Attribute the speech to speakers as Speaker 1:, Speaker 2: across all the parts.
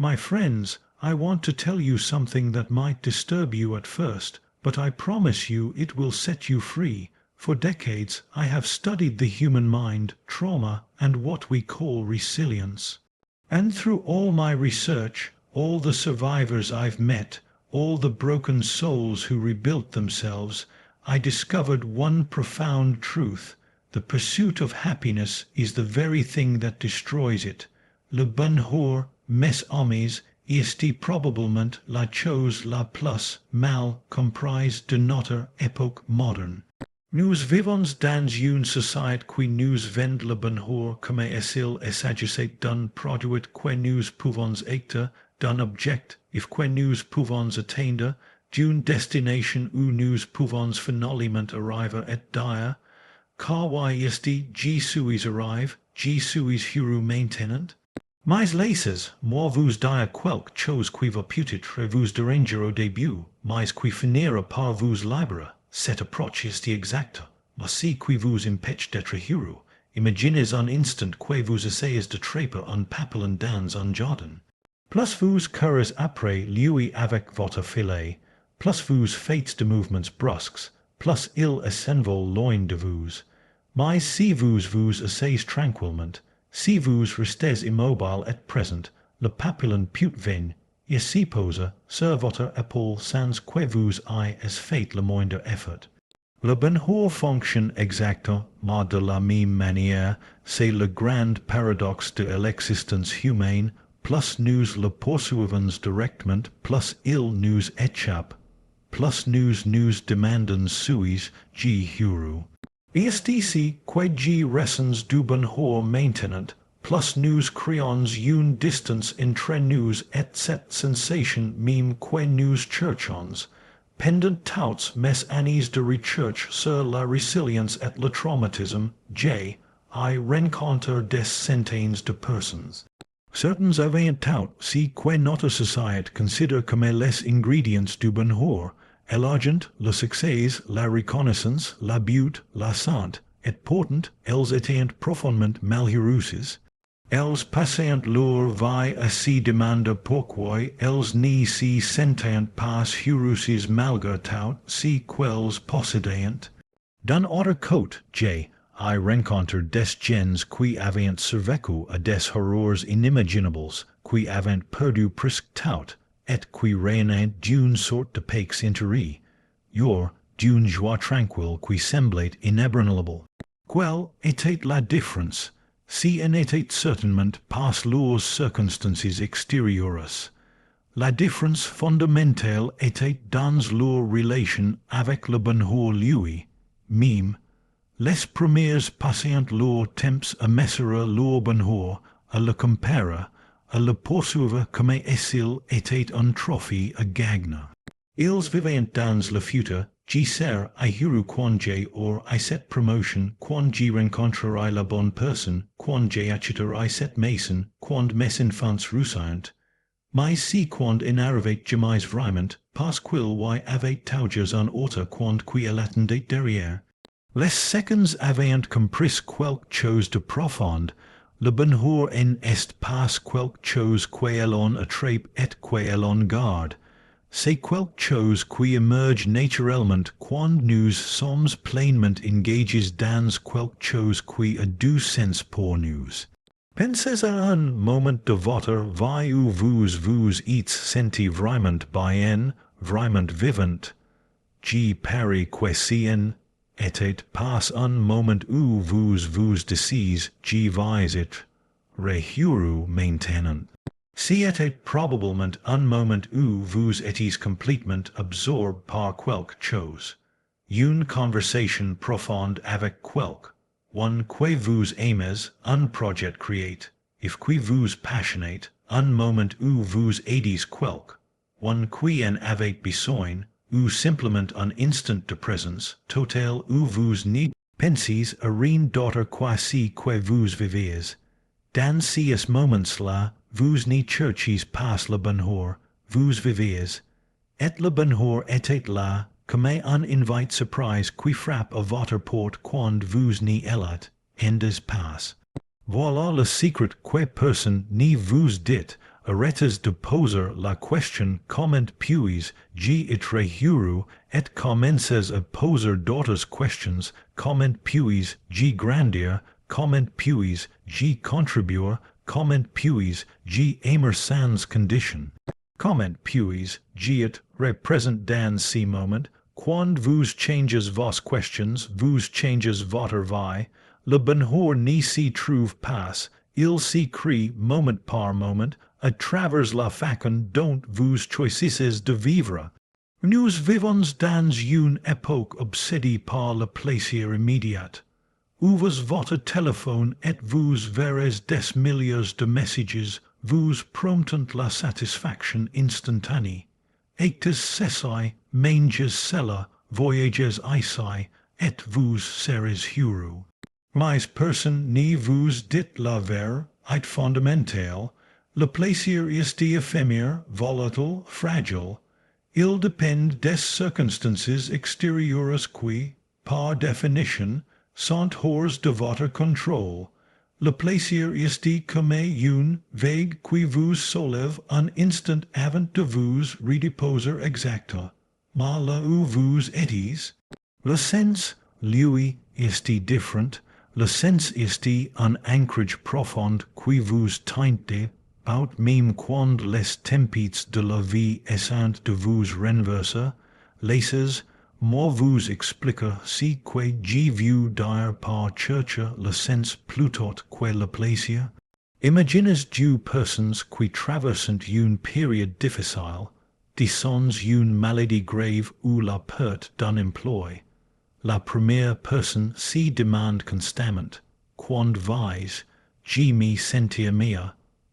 Speaker 1: My friends, I want to tell you something that might disturb you at first, but I promise you it will set you free. For decades, I have studied the human mind, trauma, and what we call resilience. And through all my research, all the survivors I've met, all the broken souls who rebuilt themselves, I discovered one profound truth. The pursuit of happiness is the very thing that destroys it. Le bonheur, mes amis, est probablement la chose la plus mal comprise de notre époque moderne. Nous vivons dans une société qui nous vend le bonheur comme est-il s'agissait d'un produit que nous pouvons être, d'un objectif que nous pouvons atteindre, d'une destination où nous pouvons finalement arriver et dire, car ici je suis arrive, je suis heureux maintenant. Mais laissez, moi vous dire quelque chose qui va peut-être vous déranger au début, mais qui finira par vous libérer. Cette approche est exacte. Voici qui vous empêche d'être heureux. Imaginez un instant que vous essayez de trapper un papillon dans un jardin. Plus vous courez après lui avec votre filet, plus vous faites de mouvements brusques, plus il s'envole loin de vous. Mais si vous vous asseyez tranquillement, si vous restez immobile et présent, le papillon peut venir et s'y pose sur votre épaule sans que vous ayez fait le moindre effort. Le bonheur fonctionne exactement de la même manière, c'est le grand paradoxe de l'existence humaine, plus nous le poursuivons directement, plus il nous échappe, plus nous nous demandons suis-je heureux. Est ici que je ressens du bonheur maintenant, plus nous créons une distance entre nous et cette sensation même que nous cherchons. Pendant toutes mes années de recherche sur la résilience et le traumatisme, j'ai rencontré des centaines de personnes. Certains avaient tout ce que notre société considère comme les ingrédients du bonheur, l'argent, le succès, la reconnaissance, la beauté, la santé, et pourtant, elles étaient profondément malheureuses. Elles passaient leur vie à se demander pourquoi elles ne se sentaient pas heureuses malgré tout ce qu'elles possédaient. D'un autre côté, j'ai rencontré des gens qui avaient survécu à des horreurs inimaginables, qui avaient perdu presque tout, et qui rayonnaient d'une sorte de paix intérieure, d'une joie tranquille qui semblait inébranlable. Quelle était la différence? Si en était certainement pas leurs circonstances extérieures. La différence fondamentale était dans leur relation avec le bonheur lui-même. Les premières passaient leur temps à mesurer leur bonheur, à le comparer, à le poursuivre comme s'il était un trophée à gagner. Ils vivaient dans le futur. Je serai heureux quand j'ai eu cette promotion, quand je rencontrerai la bonne personne, quand j'achèterai cette maison, quand mes enfants réussiront. Mais si quand il n'arrivait jamais vraiment, parce qu'il avait toujours un autre quand qui l'attendait derrière. Les seconds avaient compris quelque chose de profond. Le bonheur n'est pas quelque chose qu'elle attrape et qu'elle garde. C'est quelque chose qui émerge naturellement quand nous sommes pleinement engagés dans quelque chose qui a du sens pour nous. Pensez à un moment de votre vie où vous vous êtes senti vraiment bien, vraiment vivant. Je parie que si était pas un moment où vous vous disiez je vais être heureux maintenant. Si était probablement un moment où vous étiez complètement absorbé par quelque chose, une conversation profonde avec one que vous aimez, un projet créé, if que vous passionnez, un moment où vous aidez one qui en avait besoin, ou simplement un instant de présence totale où vous n'y pensez à rien d'autre que vous vivez. Dans ces moments-là, vous n'y cherchez pas le bonheur, vous vivez. Et le bonheur était là, comme un invite surprise qui frappe à votre porte quand vous n'y êtes pas. Voilà le secret que personne ne vous dit, Arrêtez de poser la question, comment puis-je être heureux, et commences à poser d'autres questions, comment puis-je grandir, comment puis-je contribuer, comment puis-je aimer sans condition. Comment puis-je être représent dans ce moment, quand vous changez vos questions, vous changez votre vie, le bonheur n'y s'y trouve pas, il s'y crée moment par moment, à travers la façon dont vous choisissez de vivre. Nous vivons dans une époque obsédée par le plaisir immédiat. Ouvrez votre téléphone et vous verrez des milliers de messages vous promettant la satisfaction instantanée. Actez ceci, mangez cela, voyagez ici, et vous serez heureux. Mais personne ne vous dit la vérité est fondamentale. Le plaisir est éphémère, volatile, fragile. Il dépend des circonstances extérieures qui, par définition, sont hors de votre contrôle. Le plaisir est comme une vague qui vous soulève un instant avant de vous redéposer exactement là où vous étiez. Le sens, lui, est différent. Le sens est un ancrage profond qui vous teinte out même quand les tempêtes de la vie essaient de vous renverser. Laissez moi vous expliquer ce que j'ai vu dire par Chercher le sens plutôt que le plaisir. Imaginez deux personnes qui traversent une période difficile, disons une maladie grave ou la perte d'un emploi. La première personne se demande constamment, quand vais-je me sentir mieux,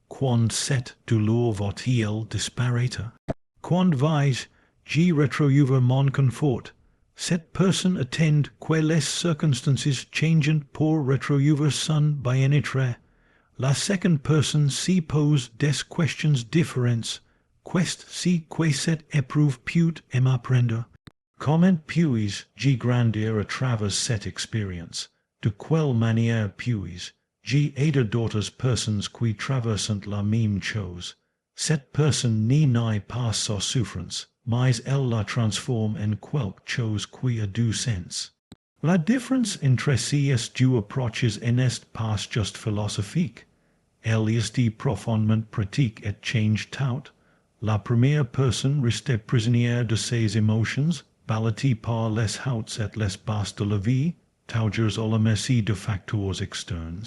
Speaker 1: quand cette douleur va-t-elle disparaître, quand vais-je retrouver mon confort. Cette personne attend que les circonstances changent pour retrouver son bien-être. La seconde personne se pose des questions différentes. Qu'est-ce que cette épreuve peut m'apprendre? Comment puis-je grandir à travers cette expérience? De quelle manière puis-je aider d'autres personnes qui traversent la même chose? Cette personne n'est pas sa souffrance, mais elle la transforme en quelque chose qui a du sens. La différence entre ces deux approches n'est pas juste philosophique. Elle est profondément pratique et change tout. La première personne reste prisonnière de ses émotions, battue par les hauts et les bas de la vie, toujours à la merci de facteurs externes.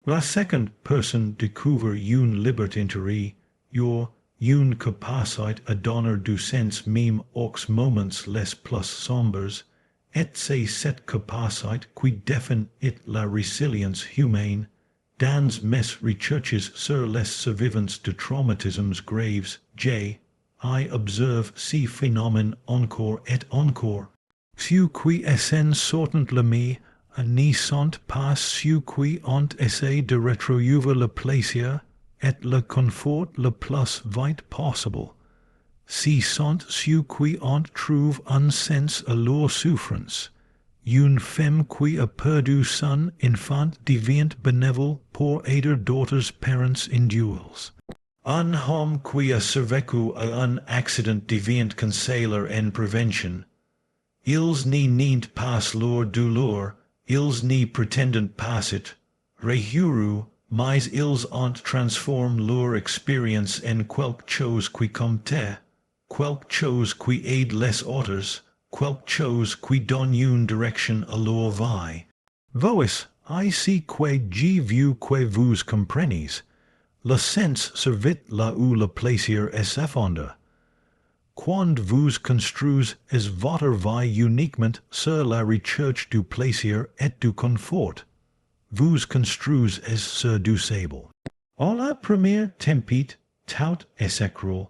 Speaker 1: La seconde personne découvre une liberté intérieure, une capacité à donner du sens même aux moments les plus sombres, et c'est cette capacité qui définit la résilience humaine. Dans mes recherches sur les survivants de traumatismes graves, j'ai observé ce phénomène encore et encore. Ceux qui essaient sortant le mai ne sont pas ceux qui ont essayé de retrouver le plaisir et le confort le plus vite possible. Ce sont ceux qui ont trouvé un sens à leur souffrance. Une femme qui a perdu son enfant devient bénévole pour aider d'autres parents en duels. Un homme qui a survécu à un accident devient conseiller en prévention. Ils n'ient pas leur douleur, ils n'y prétendent pas être heureux, mais ils ont transformé leur expérience en quelque chose qui compte, quelque chose qui aide les autres, quelque chose qui donne une direction à leur vie. Voici ce que j'ai vu que vous comprenez. Le sens servit là où le plaisir s'effondre. Quand vous construisez votre vie uniquement sur la recherche du plaisir et du confort, vous construisez sur du sable. À la première tempête, tout s'écroule.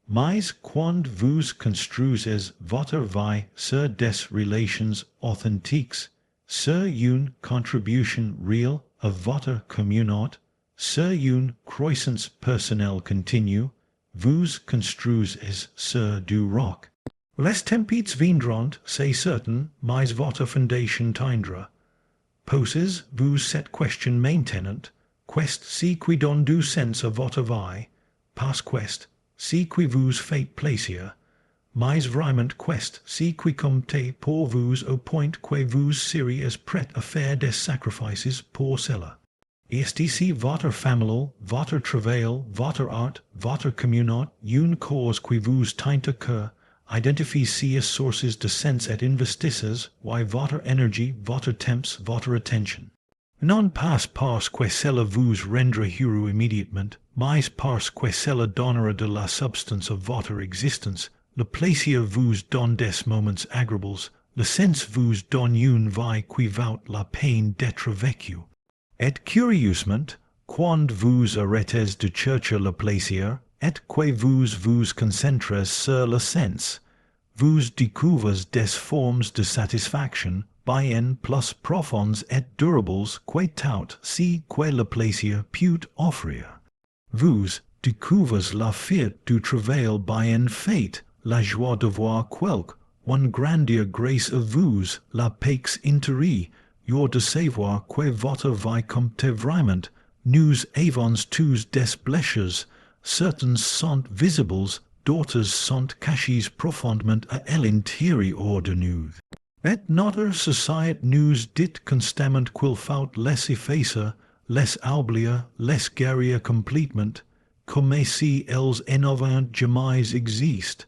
Speaker 1: Mais quand vous construisez votre vie sur des relations authentiques, sur une contribution réelle à votre communauté, sur une croissance personnelle continue, vous construisez sur du roc. Les tempêtes viendront, c'est certain, mais votre fondation tiendra. Posez-vous cette question maintenant, qu'est-ce qui donne du sens à votre vie? pas quest, si qui vous fait plaisir, mais vraiment quest, si qui comptez pour vous au point que vous seriez prêt à faire des sacrifices pour cela. Est ici votre famille, votre travail, votre art, votre communauté, une cause qui vous tient à cœur, identifie ces sources de sens et investissez votre énergie, votre temps, votre attention. Non pas parce que cela vous rendra heureux immédiatement, mais parce que cela donnera de la substance à votre existence. Le plaisir vous donne des moments agréables, le sens vous donne une vie qui vaut la peine d'être vécue. Et curieusement, quand vous arrêtez de chercher le plaisir, et que vous vous concentrez sur le sens, vous découvrez des formes de satisfaction bien plus profondes et durables que tout ce que le plaisir peut offrir. Vous découvrez la fierté du travail bien fait, la joie de voir une grandeur grâce à vous, la paix intérieure, de savoir que votre vie compte vraiment. Nous avons tous des blessures, certaines sont visibles, d'autres sont cachées profondément à l'intérieur de nous. Et notre société nous dit constamment qu'il faut les effacer, les oublier, les guérir complètement, comme si elles n'avaient jamais existé.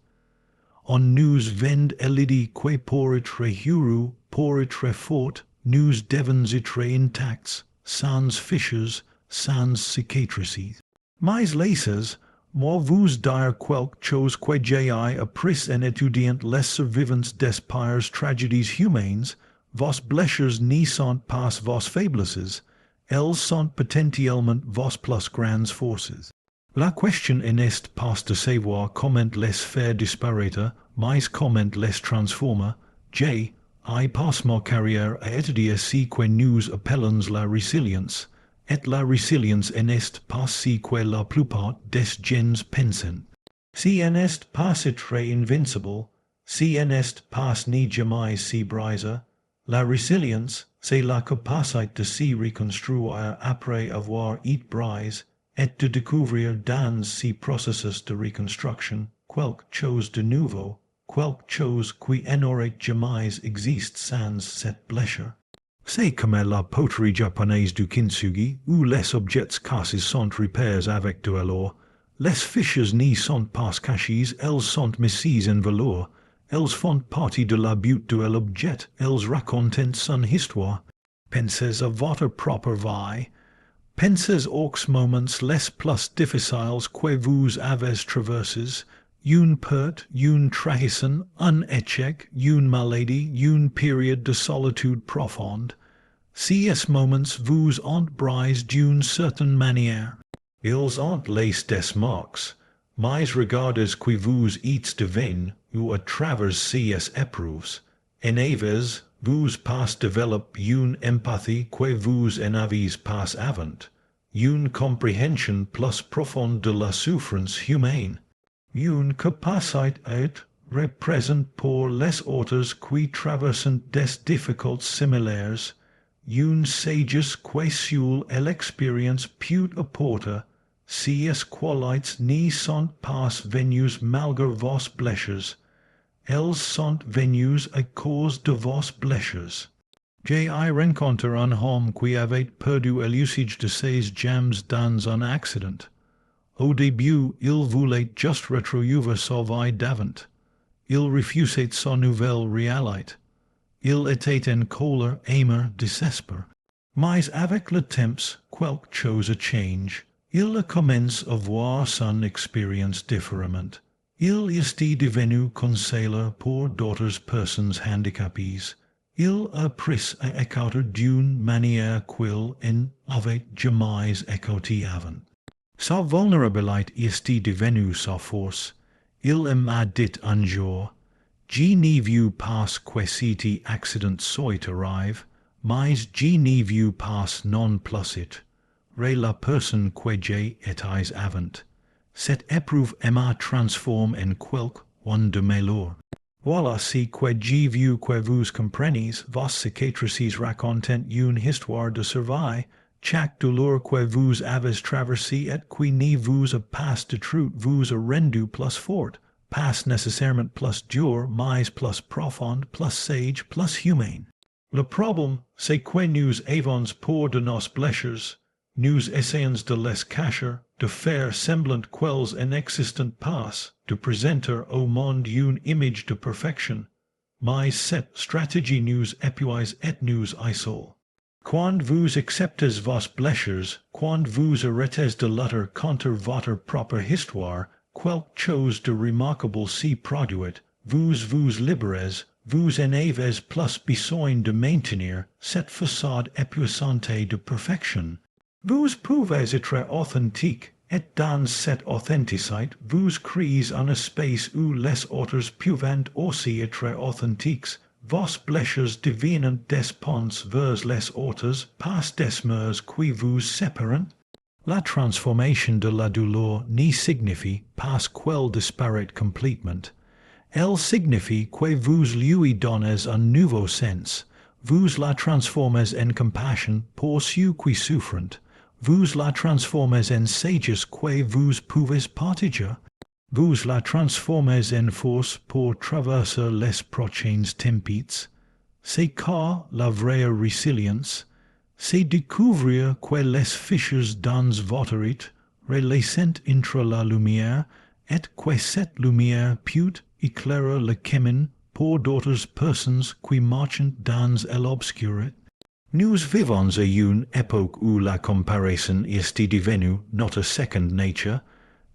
Speaker 1: On nous vend l'idée que pour être heureux, pour être fort, nous devons être intacts, sans fiches, sans cicatrices. Mais laissez, moi vous dire quelque chose que j'ai appris en étudiant les survivances des pires tragédies humaines, vos blessures ne sont pas vos faiblesses, elles sont potentiellement vos plus grandes forces. La question n'est pas de savoir comment les faire disparaître, mais comment les transformer. J'ai passe ma carrière à étudier ce que nous appelons la résilience, et la résilience n'est pas ce que la plupart des gens pensent. Si n'est pas être invincible, si n'est pas ni jamais se briser, la résilience, c'est la capacité de se reconstruire après avoir été brisé, et de découvrir dans ces processus de reconstruction quelque chose de nouveau, quelque chose qui n'aurait jamais existé sans cette blessure. C'est comme la poterie japonaise du kintsugi, où les objets cassés sont repairs avec de l'or. Les fiches n'y sont pas cachées, elles sont mises en velours. Elles font partie de la beauté de l'objet, elles racontent son histoire. Pensez à votre propre vie. Pensez aux moments les plus difficiles que vous avez traversés, une perte, une trahison, un échec, une maladie, une période de solitude profonde. Ces moments vous ont brisé d'une certaine manière. Ils ont laissé des marques, mais regardez que vous êtes devenu ou à travers ces épreuves, en avez vous pas développé une empathie que vous n'avez pas avant, une compréhension plus profonde de la souffrance humaine, une capacité à être présent pour les autres qui traversent des difficultés similaires, une sagesse que seule l'expérience peut apporter. Ces qualités ne sont pas venues malgré vos blessures, elles sont venues à cause de vos blessures. J'ai rencontré un homme qui avait perdu l'usage de ses jambes dans un accident. Au début, il voulait juste retrouver sa vie d'avant. Il refusait sa nouvelle réalité. Il était en colère, amer, désespéré. Mais avec le temps, quelque chose change. Il commence à voir son expérience différemment. Il est devenu conseiller pour d'autres personnes handicapées. Il a appris à écouter d'une manière qu'il n'avait jamais écoutée avant. Sa vulnérabilité est devenue sa force. Il m'a dit un jour, je n'ai vu pas que cet accident soit arrivé, mais je n'ai vu pas non plus it. La personne que j'ai été avant. Cette épreuve m'a transformé en quelqu'un de meilleur. Voilà ce que j'ai vu que vous comprenez, vos cicatrices racontent une histoire de survie, chaque douleur que vous avez traversé et qui ne vous a pas détruit vous a rendu plus fort, pas nécessairement plus dur, mais plus profond, plus sage, plus humain. Le problème, c'est que nous avons peur de nos blessures, nous essayons de les cacher, de faire semblant qu'elles n'existent pas, de présenter au monde une image de perfection, mais cette stratégie nous épuise et nous isole. Quand vous acceptez vos blessures, quand vous arrêtez de lutter contre votre propre histoire, quelque chose de remarquable s'y produit, vous vous libérez, vous n'avez plus besoin de maintenir cette façade épuisante de perfection. Vous pouvez être authentique, et dans cette authenticité, vous créez un espace où les autres peuvent aussi être authentiques. Vos blessures deviennent des ponts vers les autres, pas des murs qui vous séparent. La transformation de la douleur ne signifie pas qu'elle disparaît complètement. Elle signifie que vous lui donnez un nouveau sens. Vous la transformez en compassion pour ceux qui souffrent. Vous la transformez en sagesse que vous pouvez partager. Vous la transformez en force pour traverser les prochaines tempêtes. C'est car la vraie résilience, c'est découvrir que les fissures dans votre être relaissent entre la lumière et que cette lumière peut éclairer le chemin pour d'autres personnes qui marchent dans l'obscurité. Nous vivons à une époque où la comparaison est devenue notre seconde nature.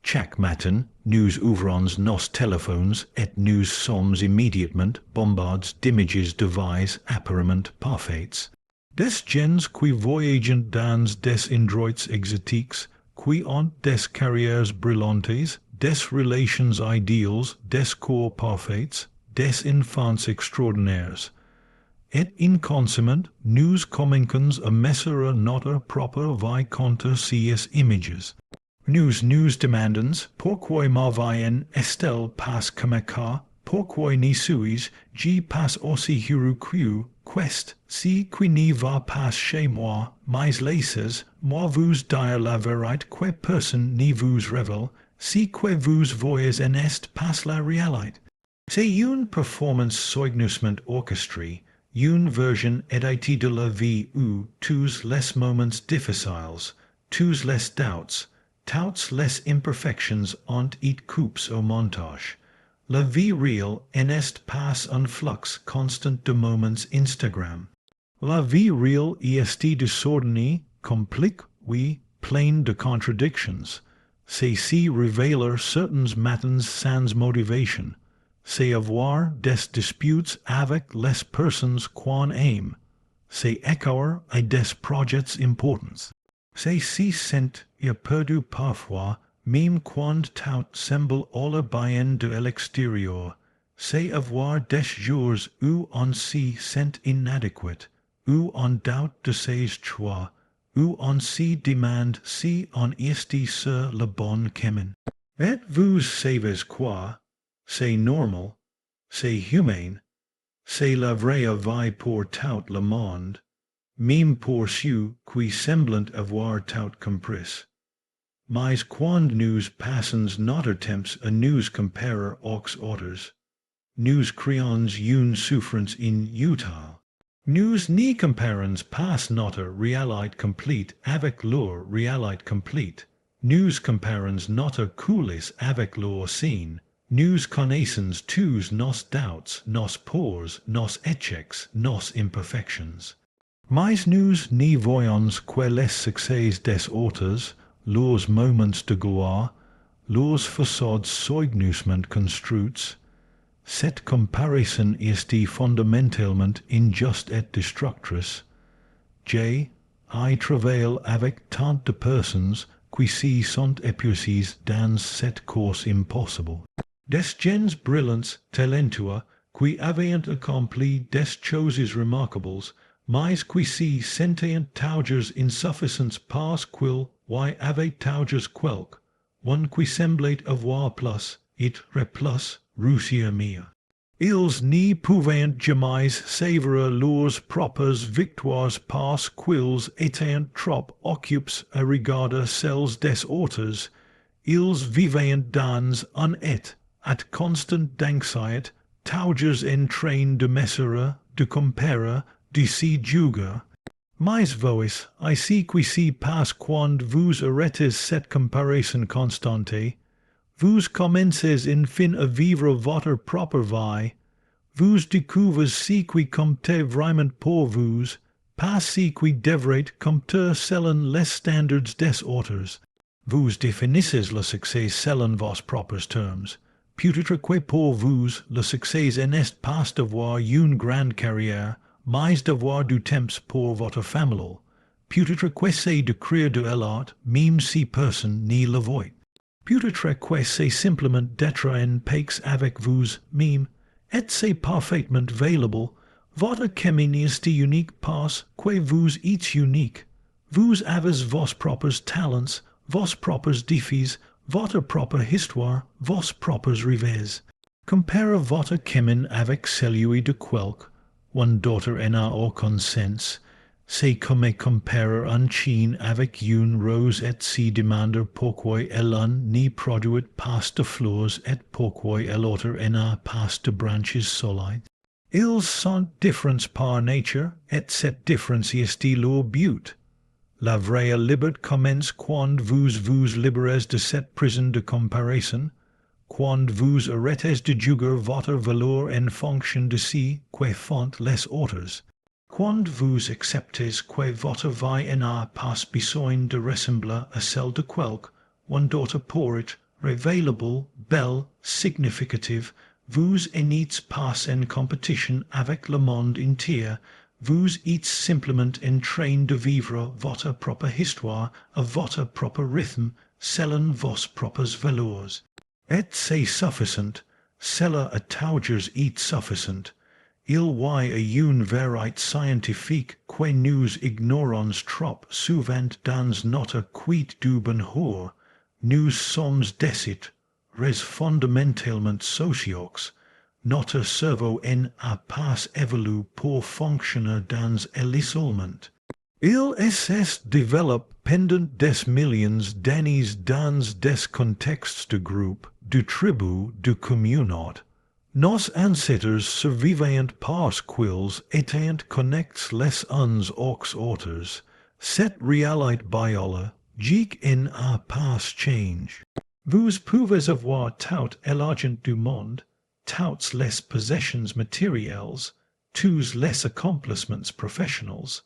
Speaker 1: Chaque matin, nous ouvrons nos téléphones et nous sommes immédiatement bombardés d'images de vies apparemment parfaites. Des gens qui voyagent dans des endroits exotiques, qui ont des carrières brillantes, des relations idéales, des corps parfaits, des enfants extraordinaires. Et inconsciemment, nous commençons à mesurer notre propre vie contre ces images. Nous nous demandons pourquoi ma vie est-elle pas comme ça, pourquoi ne suis-je pas aussi heureux qu'est ce qui ne va pas chez moi, mais laissez-moi vous dire la vérité que personne ne vous révèle, ce que vous voyez n'est pas la réalité. C'est une performance soigneusement orchestrée, une version éditée de la vie où tous les moments difficiles, tous les doutes, toutes les imperfections ont été coupés au montage. La vie réelle n'est pas un flux constant de moments Instagram. La vie réelle est désordonnée, compliquée, oui, pleine de contradictions. C'est s'y révéler certains matins sans motivation. C'est avoir des disputes avec les personnes qu'on aime. C'est échouer à des projets importants. C'est s'y sentir perdu parfois, même quand tout semble aller bien de l'extérieur. C'est avoir des jours où on s'y sent inadéquat, où on doute de ses choix, où on s'y demande si on est sur le bon chemin. Et vous savez quoi? C'est normal, c'est humain, c'est la vraie vie pour tout le monde, même pour ceux qui semblent avoir tout compris. Mais quand nous passons notre temps à nous comparer aux autres, nous créons une souffrance inutile. Nous ne comparons pas notre réalité complète avec leur réalité complète. Nous comparons notre coulisses avec leur scène. Nous connaissons tous nos doutes, nos peurs, nos échecs, nos imperfections. Mais nous ne voyons que les succès des autres, leurs moments de gloire, leurs façades soigneusement construites. Cette comparaison est fondamentalement injuste et destructrice. I travaille avec tant de personnes qui s'y sont épuisées dans cette course impossible. Des gens brillants, talentueux, qui avaient accompli des choses remarquables, mais qui s'y sentaient toujours insuffisants parce qu'ils avaient toujours quelque, one qui semblait avoir plus, être plus, réussir mieux. Ils ne pouvaient jamais savourer leurs propres victoires parce qu'ils étaient trop occupés à regarder celles des autres. Ils vivaient dans un état at constant d'anxiété, toujours en train de mesurer, de comparer, de se juger. Mais vous, ici qui passe quand vous arrêtez cette comparaison constante, vous commencez enfin à vivre votre propre vie. Vous découvrez ce qui compte vraiment pour vous, pas ce qui devrait compter selon les standards des autres. Vous définissez le succès selon vos propres termes. Peut-être que pour vous, le succès n'est pas d'avoir une grande carrière, mais d'avoir du temps pour votre famille. Peut-être que c'est de créer de l'art, même si personne ne le voit. Peut-être que c'est simplement d'être en paix avec vous-même, et c'est parfaitement valable. Votre chemin est unique parce que vous êtes unique. Vous avez vos propres talents, vos propres défis, votre propre histoire, vos propres rêves. Compare votre chemin avec celui de quelqu'un d'autre n'a aucun sens. C'est comme comparer un chien avec une rose et se demander pourquoi l'un ne produit pas de fleurs et pourquoi l'autre n'a pas de branches solides. Ils sont différents par nature et cette différence est leur but. La vraie liberté commence quand vous vous libérez de cette prison de comparaison, quand vous arrêtez de juger votre valeur en fonction de ce que font les autres, quand vous acceptez que votre vie n'a pas besoin de ressembler à celle de quelqu'un d'autre pour être révélable, belle, significative. Vous n'êtes pas en compétition avec le monde entier. Vous êtes simplement en train de vivre votre propre histoire à votre propre rythme, selon vos propres valeurs. Et c'est suffisant. Cela a toujours été suffisant. Il y a une vérité scientifique que nous ignorons trop souvent dans notre quête du bonheur. Nous sommes des res fondamentalement sociaux. Notre cerveau n'a pas évolué pour fonctionner dans l'isolement. Il s'est développé pendant des millions d'années dans des contextes de groupe, de tribu, de communauté. Nos ancêtres survivaient parce qu'ils étaient connectés les uns aux autres. Cette réalité biologique n'a pas changé. Vous pouvez avoir tout l'argent du monde, toutes les possessions matérielles, tous les accomplissements professionnels,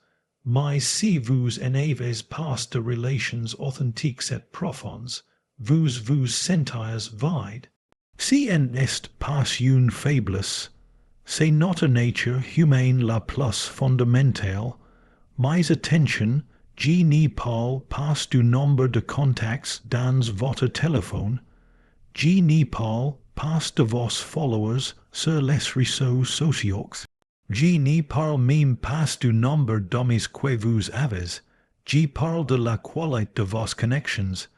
Speaker 1: mais si vous n'avez pas de relations authentiques et profondes, vous vous sentez vide. Si n'est pas une faiblesse, c'est notre nature humaine la plus fondamentale, mais attention, je ne parle pas du nombre de contacts dans votre téléphone, je ne parle pas de vos followers sur les réseaux sociaux, je ne parle même pas du nombre d'amis que vous avez, je parle de la qualité de vos connexions.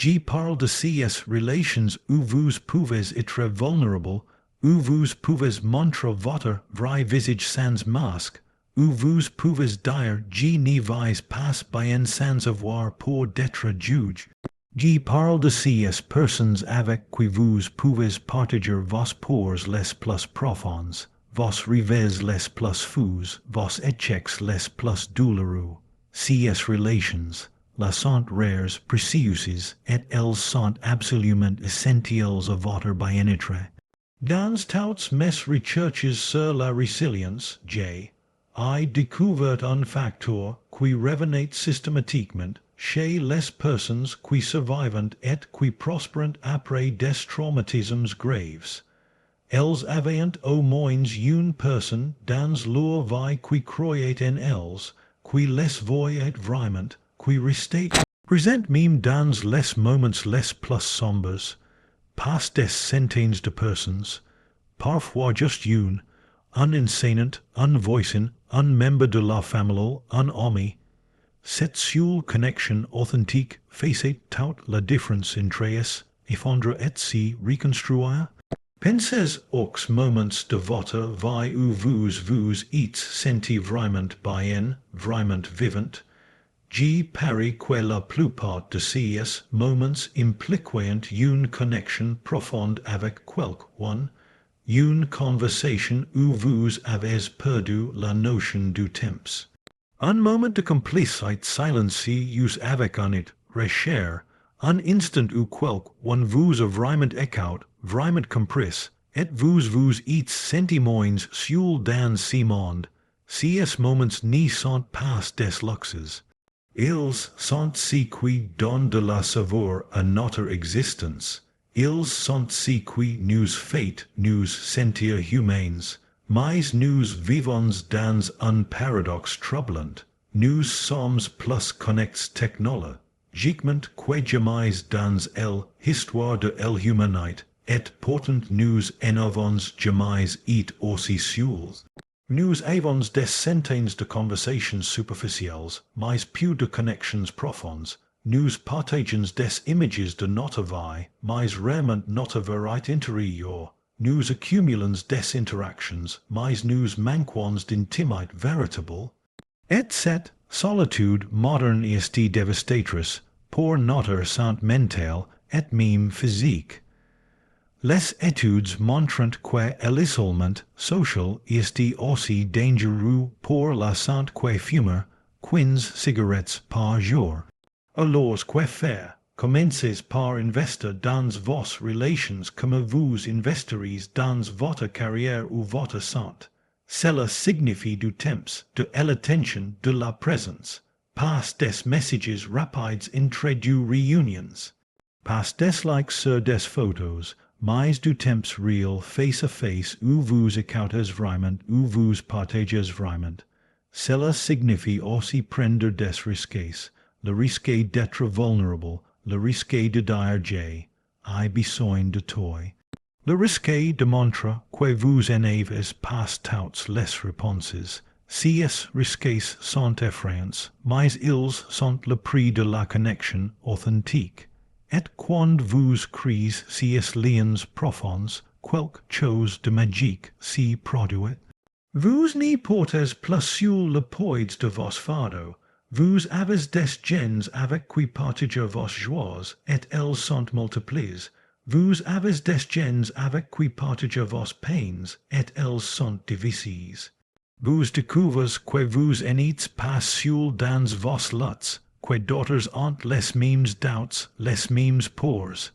Speaker 1: Je parle de ces relations où vous pouvez être vulnérable, où vous pouvez montrer votre vrai visage sans masque, où vous pouvez dire je ne vais pas bien sans avoir peur d'être jugé. Je parle de ces personnes avec qui vous pouvez partager vos peurs les plus profonds, vos rêves les plus fous, vos échecs les plus douloureux. Ces relations sont rares, précieuses, et elles sont absolument essentielles à votre bien-être. Dans toutes mes recherches sur la résilience, j'ai découvert un facteur qui revenait systématiquement chez les personnes qui survivent et qui prospèrent après des traumatismes graves. Elles avaient au moins une personne dans leur vie qui croyait en elles, qui les voyait vraiment, qui restait présent même dans les moments les plus sombres, pas des centaines de personnes, parfois juste une, un enseignant, un voisin, un membre de la famille, un ami. Cette seule connexion authentique faisait toute la différence entre eux, effondrer et se reconstruire. Penses aux moments de votre vie où vous êtes senti vraiment bien, vraiment vivant, G parie que la plupart de ces moments impliquent une connexion profonde avec quelqu'un, une conversation où vous avez perdu la notion du temps. Un moment de complicite silencieux avec un it recher, un instant où quelqu'un vous a vraiment écoute, vraiment compris, et vous êtes senti moins seul dans ce monde, ces moments n'y sont pas des luxes. Ils sont ce qui donnent de la saveur à notre existence. Ils sont ce qui nous fait nous sentir humains, mais nous vivons dans un paradoxe troublant. Nous sommes plus connectés technologiquement que jamais dans l'histoire de l'humanité, et pourtant nous n'avons jamais été aussi seuls. Nous avons des centaines de conversations superficielles, mais plus de connexions profondes. Nous partageons des images de notre vie, mais rarement notre vérité intérieure. Nous accumulons des interactions, mais nous manquons d'intimité véritable. Et cette solitude moderne est dévastatrice pour notre santé mentale et même physique. Les études montrent que l'isolement social est aussi dangereux pour la santé que fumer 15 cigarettes par jour. Alors que faire? Commencez par investir dans vos relations comme vous investirez dans votre carrière ou votre santé. Cela signifie du temps, de l'attention, de la présence. Pas des messages rapides entre deux réunions. Pas des likes sur des photos, mais du temps réel face à face où vous écoutez vraiment, où vous partagez vraiment. Cela signifie aussi prendre des risques, le risque d'être vulnérable, le risque de dire j'ai besoin de toi. Le risque de montrer que vous n'avez pas toutes les réponses. Ces risques sont effrayants, mais ils sont le prix de la connexion authentique. Et quand vous créez ces liens profonds, quelque chose de magique s'y produit. Vous n'y portez plus sur le poids de vos fardeaux. Vous avez des gens avec qui partager vos joies, et elles sont multiples. Vous avez des gens avec qui partager vos peines, et elles sont divisées. Vous découvrez que vous n'êtes pas seul dans vos luttes, que d'autres ont les mêmes doutes, les mêmes peurs.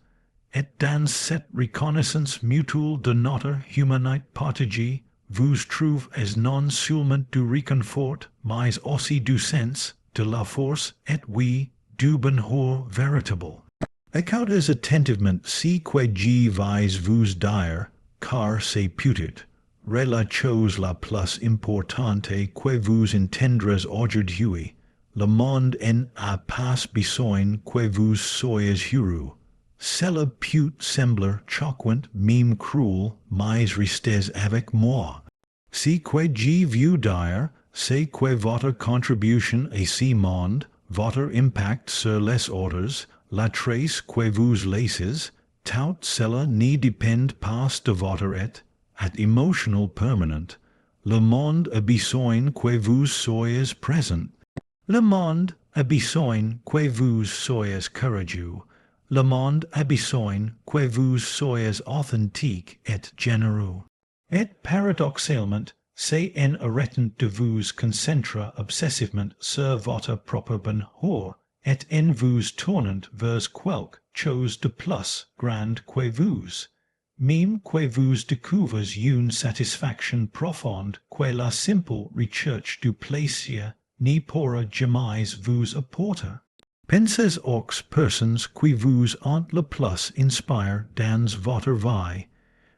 Speaker 1: Et dans cette reconnaissance mutuelle de notre humanité partagée, vous trouvez non seulement du réconfort, mais aussi du sens, de la force, et oui, du bonheur véritable. Écoutez attentivement ce que je vais vous dire, car c'est peut-être la chose la plus importante que vous entendrez aujourd'hui. Le monde n'a pas besoin que vous soyez heureux. Cela peut sembler choquant, même cruel, mais restez avec moi. Ce que je veux dire, c'est que votre contribution à ce monde, votre impact sur les autres, la trace que vous laissez, tout cela ne dépend pas de votre état émotionnel permanent. Le monde a besoin que vous soyez présent. Le monde a besoin que vous soyez courageux. Le monde a besoin que vous soyez authentique et généreux. Et paradoxalement, c'est en arrêtant de vous concentrer obsessivement sur votre propre bonheur, et en vous tournant vers quelque chose de plus grand que vous, même que vous découvrez une satisfaction profonde que la simple recherche du plaisir ne pourra jamais vous apporter. Pensez aux personnes qui vous ont le plus inspiré dans votre vie.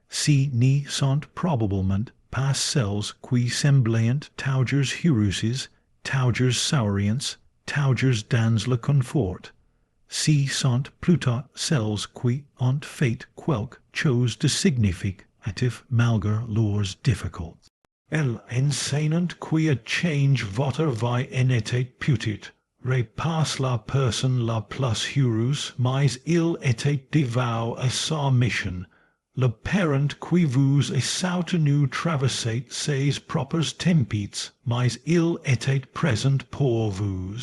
Speaker 1: Si ne sont probablement pas celles qui semblent toujours heureuses, toujours souriantes, toujours dans le confort. Si sont plutôt celles qui ont fait quelque chose de significatif malgré leurs difficultés. L'enseignant qui a changé votre vie en était peut-être pas la personne la plus heureuse, mais il était dévoué à sa mission. le parent qui vous est soutenu traversate ses propres tempêtes, mais il était présent pour vous.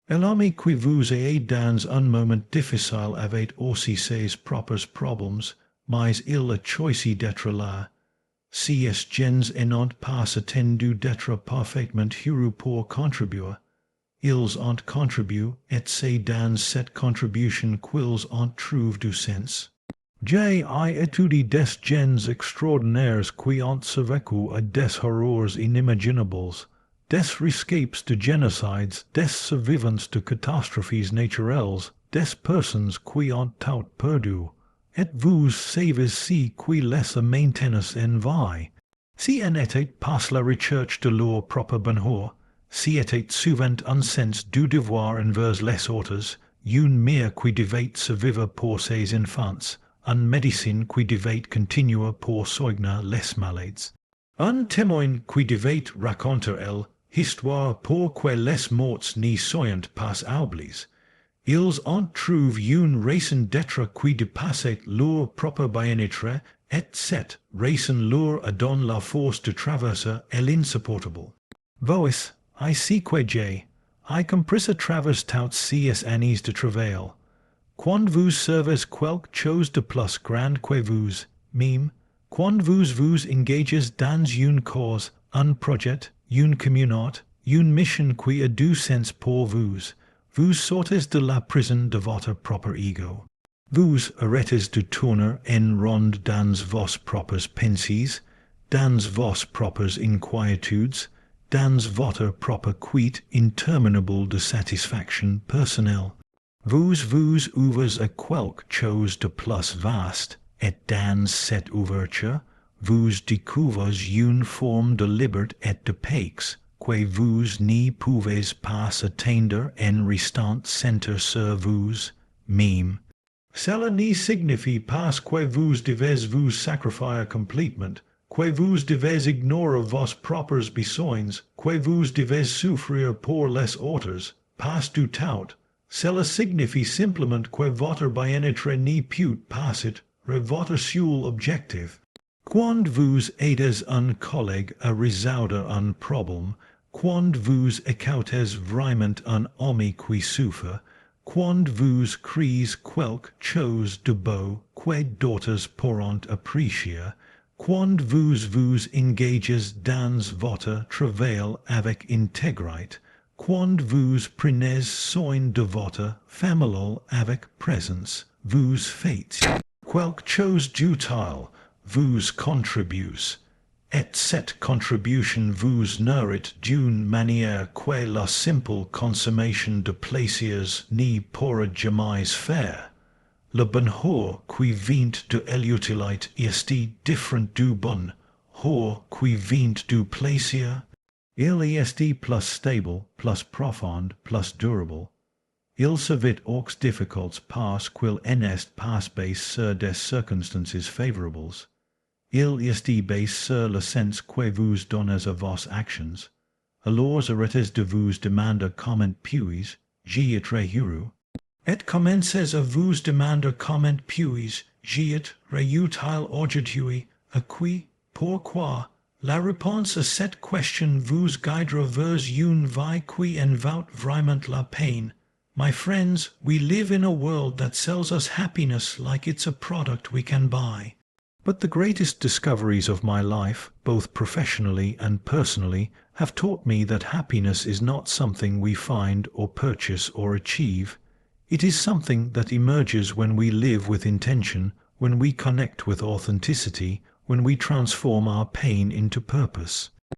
Speaker 1: L'homme qui vous est dans un moment difficile avait aussi ses propres problèmes, mais il a choisi d'être là. Si es gens n'ont pas attendu d'être parfaitement heureux pour contribuer, ils ont contribué, et c'est dans cette contribution qu'ils ont trouvé du sens. J'ai étudié des gens extraordinaires qui ont survécu à des horreurs inimaginables, des rescapes de génocides, des survivants de catastrophes naturelles, des personnes qui ont tout perdu. Et vous savez si qui les maintenance en vie. Si en était pas la recherche de leur propre bonheur, si était souvent un sens du devoir envers les autres, une mère qui devait survivre pour ses enfants, un médecin qui devait continuer pour soigner les malades, un témoin qui devait raconter l'histoire pour que les morts n'y soient pas oubliés. Ils ont trouvé une raison d'être qui dépassait leur propre bien-être, et cette raison leur a donné la force de traverser l'insupportable. Voici, ici que j'ai compris à travers toutes ces années de travail. Quand vous servez quelque chose de plus grand que vous-même, quand vous engagez dans une cause, un projet, une communauté, une mission qui a du sens pour vous sortez de la prison de votre propre ego. Vous arrêtez de tourner en rond dans vos propres pensées, dans vos propres inquiétudes, dans votre propre quête interminable de satisfaction personnelle. Vous ouvrez à quelque chose de plus vaste, et dans cette ouverture, vous découvrez une forme de liberté et de paix que vous n'y pouvez pas atteindre en restant centré sur vous-même. Cela ne signifie pas que vous devez vous sacrifier complètement, que vous devez ignorer vos propres besoins, que vous devez souffrir pour les autres, pas du tout. Cela signifie simplement que votre bien-être ne peut pas être votre seul objectif. Quand vous aidez un collègue à résoudre un problème, quand vous écoutez vraiment un homme qui souffre, quand vous créez quelque chose de beau que d'autres pourront apprécier, quand vous engagez dans votre travail avec intégrité, quand vous prenez soin de votre famille avec présence, vous faites quelque chose d'utile, vous contribuez, et cette contribution vous nourrit d'une manière que la simple consommation de plaisirs n'y pourra jamais faire. Le bonheur qui vient de l'utilité est différent du bonheur qui vient du plaisir. Il est plus stable, plus profond, plus durable. Il se vit aux difficultés parce qu'il n'est pas basé sur des circonstances favorables. Il est basé sur le sens que vous donnez à vos actions. Alors arrêtez de vous demander comment puis-je être heureux, et commencez à vous demander comment puis-je être utile aujourd'hui, à qui, pourquoi. La réponse à cette question vous guidera vers une vie qui en vaut vraiment la peine. My friends, we live in a world that sells us happiness like it's a product we can buy. But the greatest discoveries of my life, both professionally and personally, have taught me that happiness is not something we find or purchase or achieve. It is something that emerges when we live with intention, when we connect with authenticity, when we transform our pain into purpose.